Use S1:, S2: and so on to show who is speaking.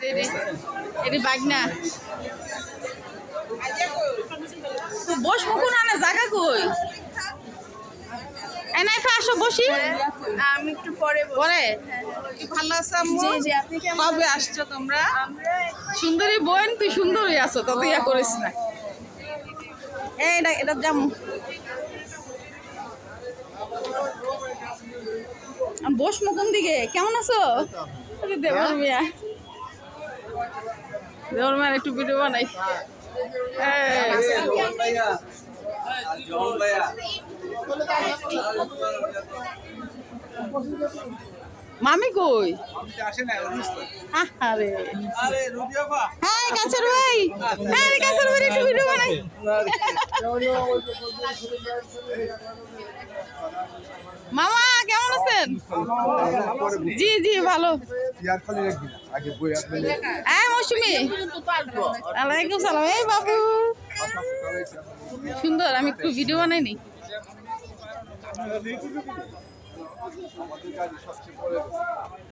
S1: এটি বাগনা বস মুকুন আনে জায়গা কই এনাই আসো বসি
S2: আমি একটু পরে
S1: পরে
S2: ভালো আছো আম্মু?
S1: জি জি আপনি কেমন
S2: কবে আসছো তোমরা?
S1: সুন্দরী বোন তুই সুন্দরই আছো তত ইয়া করিস না এটা জামু বস মুকুন দিকে কেমন আছো দেবর মিয়া দেবর মিয়ার একটু ভিডিও বানাই মামি কই আরে হ্যাঁ কাছের ভাই হ্যাঁ কাছের ভাই একটু ভিডিও বানাই মামা কেমন আছেন জি জি ভালো হ্যাঁ মৌসুমি ওয়ালাইকুম সালাম এই বাবু সুন্দর আমি একটু ভিডিও বানাইনি